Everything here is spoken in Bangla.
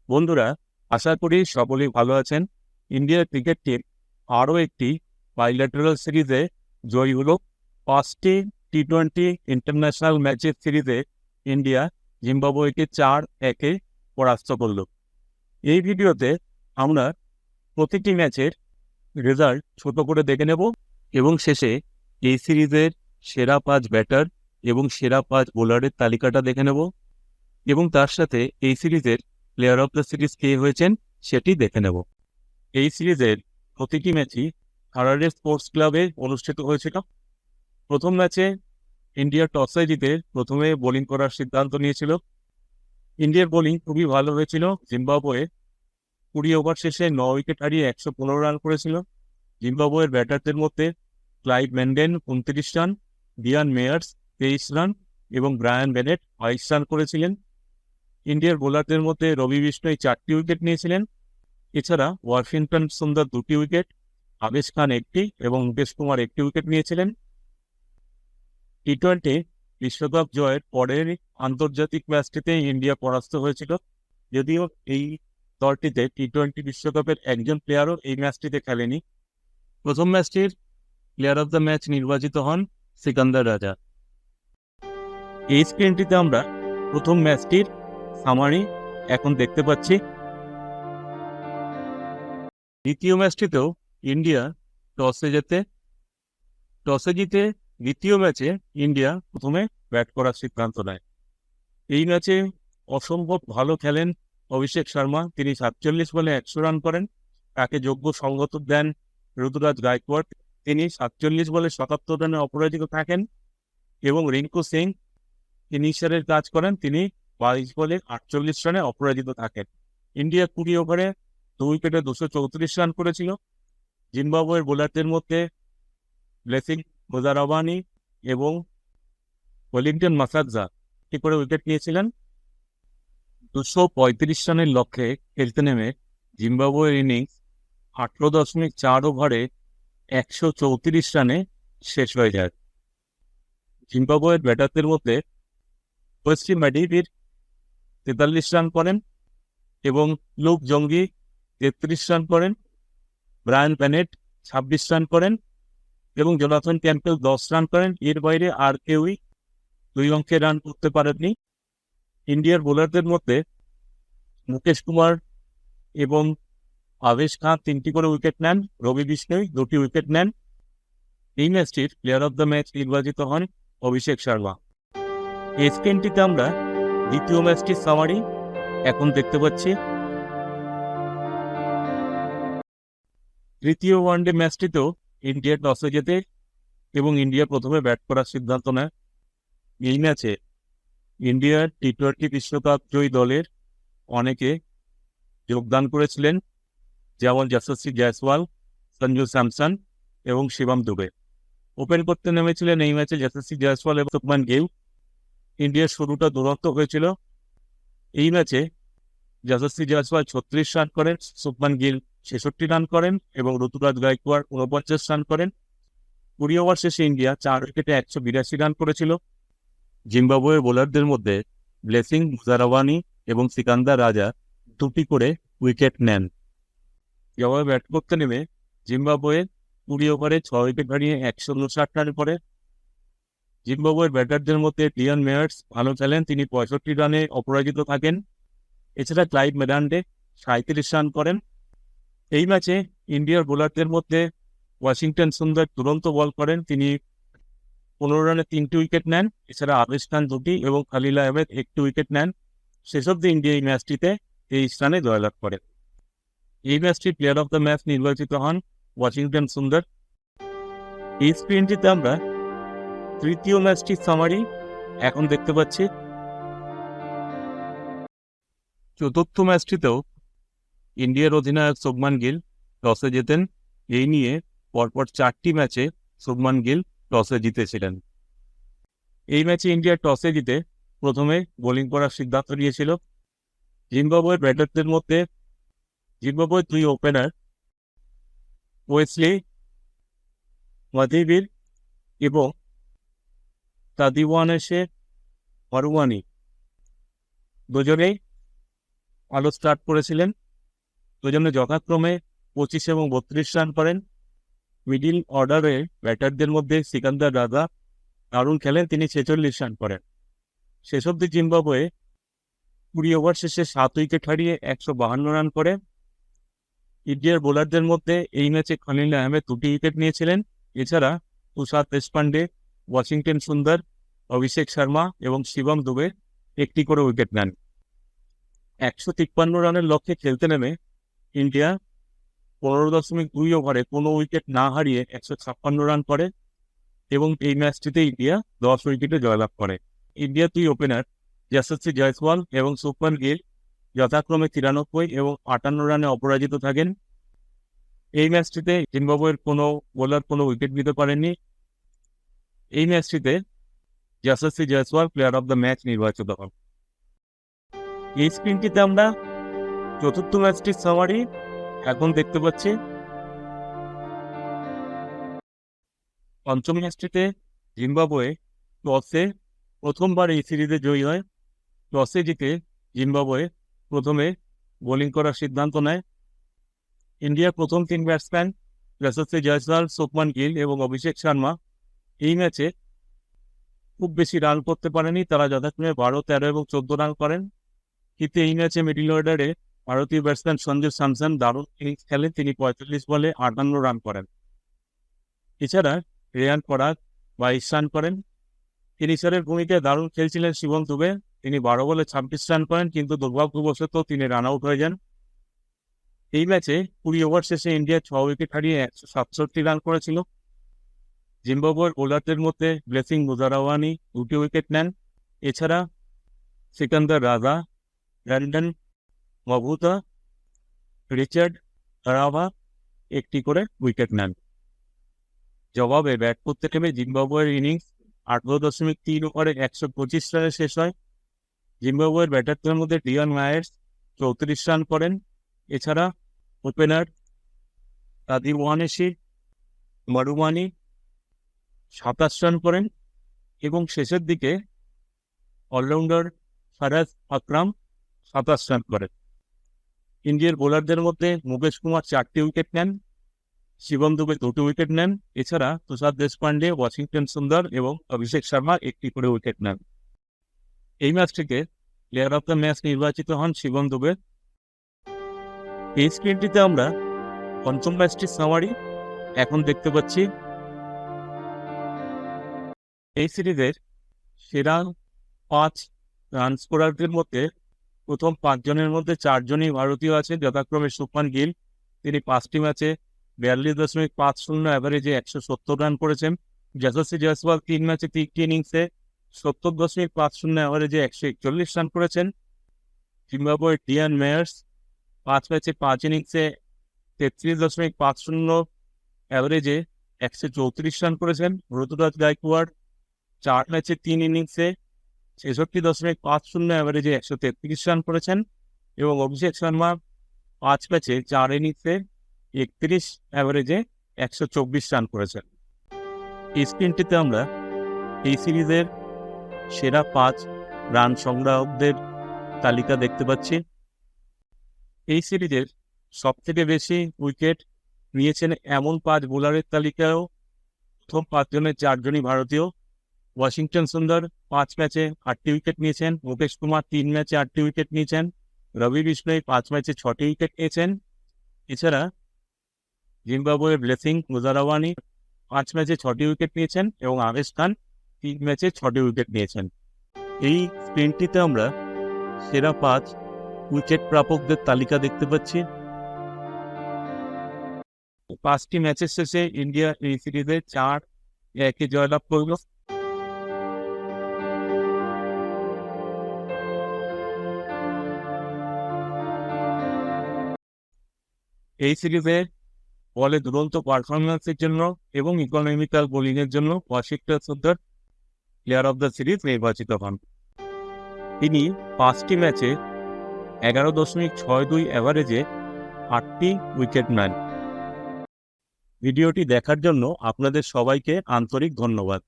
বন্ধুরা, আশা করি সকলেই ভালো আছেন। ইন্ডিয়ার ক্রিকেট টিম আরও একটি বাইল্যাটারাল সিরিজে জয়ী হলো। 5টি টি-20 ইন্টারন্যাশনাল ম্যাচের সিরিজে ইন্ডিয়া জিম্বাবুয়েকে 4-1 পরাস্ত করল। এই ভিডিওতে আমরা প্রতিটি ম্যাচের রেজাল্ট ছোট করে দেখে নেব এবং শেষে এই সিরিজের সেরা 5 ব্যাটার এবং সেরা 5 বোলারের তালিকাটা দেখে নেব এবং তার সাথে এই সিরিজের প্লেয়ার অফ দ্য সিরিজ কে হয়েছেন সেটি দেখে নেব। এই সিরিজের প্রতিটি ম্যাচই হারারে স্পোর্টস ক্লাবে অনুষ্ঠিত হয়েছিল। প্রথম ম্যাচে ইন্ডিয়া টসে জিতে প্রথমে বোলিং করার সিদ্ধান্ত নিয়েছিল। ইন্ডিয়ার বোলিং খুবই ভালো হয়েছিল। জিম্বাবুয়ে 20 ওভার শেষে 9 উইকেট হারিয়ে 115 রান করেছিল। জিম্বাবুয়ের ব্যাটারদের মধ্যে ক্লাইভ ম্যান্ডেন 29 রান, ডিয়ান মেয়ার্স 23 রান এবং ব্রায়ান বেনেট 22 রান করেছিলেন। ইন্ডিয়ার বোলারদের মধ্যে রবি বিষ্ণয় 4টি উইকেট নিয়েছিলেন। এছাড়া ওয়াশিংটন সুন্দর 2টি উইকেট, আবেশ খান 1টি এবং মুকেশ কুমার 1টি উইকেট নিয়েছিলেন। টি-20 বিশ্বকাপ জয়ের পরের আন্তর্জাতিক ম্যাচটিতে ইন্ডিয়া পরাস্ত হয়েছিল। যদিও এই দলটিতে টি-20 বিশ্বকাপের একজন প্লেয়ারও এই ম্যাচটিতে খেলেনি। প্রথম ম্যাচটির প্লেয়ার অফ দ্য ম্যাচ নির্বাচিত হন সিকান্দার রাজা। এই স্ক্রিনটিতে আমরা প্রথম ম্যাচটির সামারি এখন দেখতে পাচ্ছি। দ্বিতীয় ম্যাচটিতেও ইন্ডিয়া টসে জিতে দ্বিতীয় ম্যাচে ইন্ডিয়া প্রথমে ব্যাট করার সিদ্ধান্ত নেয়। এই ম্যাচে অসম্ভব ভালো খেলেন অভিষেক শর্মা। তিনি 47 বলে 100 রান করেন। তাকে যোগ্য সঙ্গত দেন ঋতুরাজ গায়কোয়াড়। তিনি 47 বলে 77 রানে অপরাজিত থাকেন এবং রিঙ্কু সিং ফিনিশারের কাজ করেন। তিনি 22 বলে 48 রানে অপরাজিত থাকেন। ইন্ডিয়া 20 ওভারে 2 উইকেটে 234 রান করেছিল। জিম্বাবুয়ের বোলারদের মধ্যে ব্লেসিং মুজারাবানি এবং ওয়েলিংটন মাসাকজা একটি করে উইকেট নিয়েছিলেন। 235 রানের লক্ষ্যে খেলতে নেমে জিম্বাবুয়ের ইনিংস 18.4 ওভারে 134 রানে শেষ হয়ে যায়। জিম্বাবুয়ের ব্যাটারদের মধ্যে ওয়েস্টি ম্যাডিভির 43 রান করেন এবং লুক জঙ্গি 33 রান করেন। ব্রায়ান বেনেট 26 রান করেন এবং জোনাথন ক্যাম্পবেল 10 রান করেন। এর বাইরে আর কেউই 2 অঙ্কের রান করতে পারেননি। ইন্ডিয়ার বোলারদের মধ্যে মুকেশ কুমার এবং আবেশ খান 3টি করে উইকেট নেন। রবি বিষ্ণয় 2টি উইকেট নেন। এই ম্যাচটির প্লেয়ার অফ দ্য ম্যাচ নির্বাচিত হন অভিষেক শর্মা। এই স্ক্রিনটিতে আমরা দ্বিতীয় ম্যাচটির সামারি এখন দেখতে পাচ্ছি। তৃতীয় ওয়ানডে ম্যাচটিতেও ইন্ডিয়া টসে জেতে এবং ইন্ডিয়া প্রথমে ব্যাট করার সিদ্ধান্ত নেয়। এই ম্যাচে ইন্ডিয়ার টি-20 বিশ্বকাপ জয়ী দলের অনেকে যোগদান করেছিলেন, যেমন যশস্বী জয়সওয়াল, সঞ্জু স্যামসন এবং শিবম দুবে। ওপেন করতে নেমেছিলেন এই ম্যাচে যশস্বী জয়সওয়াল এবং শুভমান গিল। ইন্ডিয়ার শুরুটা দুরন্ত হয়েছিল। এই ম্যাচে যশস্বী জয়সওয়াল 36 রান করেন, শুভমান গিল 66 রান করেন এবং ঋতুরাজ গায়কোয়াড় 49 রান করেন। 20 ওভার শেষে ইন্ডিয়া 4 উইকেটে 182 রান করেছিল। জিম্বাবুয়ের বোলারদের মধ্যে ব্লেসিং মুজারাবানি এবং সিকান্দার রাজা 2টি করে উইকেট নেন। এভাবে ব্যাট করতে নেমে জিম্বাবুয়ে 20 ওভারে 6 উইকেট হারিয়ে 159 রান করে। জিম্বাবুয়ের ব্যাটারদের মধ্যে ডিয়ান মেয়ার্স ভালো খেলেন। তিনি 65 রানে অপরাজিত থাকেন। এছাড়া ক্লাইভ ম্যান্ডেন 37 রান করেন। এই ম্যাচে ইন্ডিয়ার বোলারদের মধ্যে ওয়াশিংটন সুন্দর দুরন্ত বল করেন। তিনি 15 রানে 3টি উইকেট নেন। এছাড়া আবেশ খান 2টি এবং খালিল আহমেদ 1টি উইকেট নেন। শেষ অব্দি ইন্ডিয়া এই ম্যাচটিতে 23 রানে জয়লাভ করে। এই ম্যাচটির প্লেয়ার অফ দ্য ম্যাচ নির্বাচিত হন ওয়াশিংটন সুন্দর। এই স্ক্রিনটিতে আমরা তৃতীয় ম্যাচটির সামারি এখন দেখতে পাচ্ছি। চতুর্থ ম্যাচটিতেও ইন্ডিয়ার অধিনায়ক শুভমান গিল টসে জেতেন। এই নিয়ে পরপর 4টি ম্যাচে শুভমান গিল টসে জিতেছিলেন। এই ম্যাচে ইন্ডিয়া টসে জিতে প্রথমে বোলিং করার সিদ্ধান্ত নিয়েছিল। জিম্বাবুয়ের ব্যাটারদের মধ্যে জিম্বাবুয়ের 2 ওপেনার ওয়েসলি মাধিবির এবং তাদিওয়ানেশে মারুয়ানি দুজনেই ভালো স্টার্ট করেছিলেন, ওই জন্য যথাক্রমে 25 এবং 32 রান করেন। মিডিল অর্ডারে ব্যাটারদের মধ্যে সিকান্দার রাজা দারুণ খেলেন, তিনি 46 রান করেন। শেষ অবধি জিম্বাবুয়ে 20 ওভার শেষে 7 উইকেট হারিয়ে 152 রান করে। ইন্ডিয়ার বোলারদের মধ্যে এই ম্যাচে খলিল আহমেদ 2টি উইকেট নিয়েছিলেন। এছাড়া তুষার দেশপান্ডে, ওয়াশিংটন সুন্দর, অভিষেক শর্মা এবং শিবম দুবে 1টি করে উইকেট নেন। 153 রানের লক্ষ্যে খেলতে নেমে ইন্ডিয়া 15.2 ওভারে কোনো উইকেট না হারিয়ে 156 রান করে এবং এই ম্যাচটিতে ইন্ডিয়া 10 উইকেটে জয়লাভ করে। ইন্ডিয়ার 2 ওপেনার যশস্বী জয়সওয়াল এবং শুভমান গিল যথাক্রমে 93 এবং 58 রানে অপরাজিত থাকেন। এই ম্যাচটিতে জিম্বাবুয়ের কোনো বোলার কোনো উইকেট নিতে পারেননি। এই ম্যাচটিতে Yashasvi Jaiswal player of the match নির্বাচিত হন। এই স্ক্রিনটিতে আমরা চতুর্থ ম্যাচটির সামারি এখন দেখতে পাচ্ছি। পঞ্চম ম্যাচটিতে জিম্বাবুয়ে টসে প্রথমবার এই সিরিজে জয়ী হয়। টসে জিতে জিম্বাবুয়ে প্রথমে বোলিং করার সিদ্ধান্ত নেয়। ইন্ডিয়ার প্রথম 3 ব্যাটসম্যান যশস্বী জয়সওয়াল, শুভমান গিল এবং অভিষেক শর্মা এই ম্যাচে খুব বেশি রান করতে পারেনি, তারা যথাক্রমে 12, 13 এবং 14 রান করেন। কিন্তু এই ম্যাচে মিডল অর্ডারে ভারতীয় ব্যাটসম্যান সঞ্জু স্যামসন দারুণ ইনিংস খেলেন, তিনি 45 বলে 58 রান করেন। এছাড়া রেয়ান পরাগ 22 রান করেন। ফিনিশারের ভূমিকায় দারুণ খেলছিলেন শিবম দুবে, তিনি 12 বলে 26 রান করেন, কিন্তু দুর্ভাগ্যবশত তিনি রান আউট হয়ে যান। এই ম্যাচে 20 ওভার শেষে ইন্ডিয়া 6 উইকেট হারিয়ে 167 রান করেছিল। জিম্বাবুয়ের বোলারদের মধ্যে ব্লেসিং মুজারাওয়ানি 2টি উইকেট নেন। এছাড়া সিকান্দার রাজা, ব্র্যান্ডন মভুতা, রিচার্ড রাভা 1টি করে উইকেট নেন। জবাবে ব্যাট করতে নেমে জিম্বাবুয়ের ইনিংস 18.3 ওভারে 125 রানে শেষ হয়। জিম্বাবুয়ের ব্যাটারদের মধ্যে ডিয়ন মায়ার্স 34 রান করেন। এছাড়া ওপেনার তাদিওয়ানেশি মারুমানি 27 রান করেন এবং শেষের দিকে অলরাউন্ডার ফারাজ আকরাম 27 রান করেন। ইন্ডিয়ার বোলারদের মধ্যে মুকেশ কুমার 4টি উইকেট নেন, শিবম দুবে 2টি উইকেট নেন। এছাড়া তুষার দেশপান্ডে, ওয়াশিংটন সুন্দর এবং অভিষেক শর্মা 1টি করে উইকেট নেন। এই ম্যাচটিতে প্লেয়ার অফ দ্য ম্যাচ নির্বাচিত হন শিবম দুবে। এই স্ক্রিনটিতে আমরা পঞ্চম ম্যাচটির সামারি এখন দেখতে পাচ্ছি। এই সিরিজের সেরা 5 রান স্কোরারদের মধ্যে প্রথম 5 জনের মধ্যে 4 জনই ভারতীয় আছেন, যথাক্রমে শুভমান গিল, তিনি 5টি ম্যাচে 42.50 অ্যাভারেজে 170 রান করেছেন। যশস্বী জয়সওয়াল 3 ম্যাচে 3টি ইনিংসে 70.50 অ্যাভারেজে 141 রান করেছেন। জিম্বাবুয়ের ডিয়ান মেয়ার্স 5 ম্যাচে 5 ইনিংসে 33.50 অ্যাভারেজে 134 রান করেছেন। ঋতুরাজ গায়কোয়াড় 4 ম্যাচে 3 ইনিংসে 66.50 অ্যাভারেজে 133 রান করেছেন এবং অভিষেক শর্মা 5 ম্যাচে 4 ইনিংসে 31 অ্যাভারেজে 124 রান করেছেন। এই স্ক্রিনটিতে আমরা এই সিরিজের সেরা 5 রান সংগ্রাহকদের তালিকা দেখতে পাচ্ছি। এই সিরিজের সবথেকে বেশি উইকেট নিয়েছেন এমন 5 বোলারের তালিকায়ও প্রথম 5 জনের 4 জনই ভারতীয়। ওয়াশিংটন সুন্দর 5 ম্যাচে 8টি উইকেট নিয়েছেন, মুকেশ কুমার 3 ম্যাচে 8টি উইকেট নিয়েছেন, রবি বিষ্ণয় 5 ম্যাচে 6টি উইকেট নিয়েছেন। এছাড়া জিম্বাবুয়ের ব্লেসিং মুজারাওয়ানি 5 ম্যাচে 6টি উইকেট নিয়েছেন এবং আবেশ খান 3 ম্যাচে 6টি উইকেট নিয়েছেন। এই স্ক্রিনটিতে আমরা সেরা 5 উইকেট প্রাপকদের তালিকা দেখতে পাচ্ছি। 5টি ম্যাচের শেষে ইন্ডিয়া এই সিরিজে 4-1 জয়লাভ করল। এই সিরিজে বলে দুরন্ত পারফরমেন্সের জন্য এবং ইকোনমিক্যাল বোলিংয়ের জন্য ওয়াশিংটন সুন্দর প্লেয়ার অফ দ্য সিরিজ নির্বাচিত হন। তিনি 5টি ম্যাচে 11.62 অ্যাভারেজে 8টি উইকেট নেন। ভিডিওটি দেখার জন্য আপনাদের সবাইকে আন্তরিক ধন্যবাদ।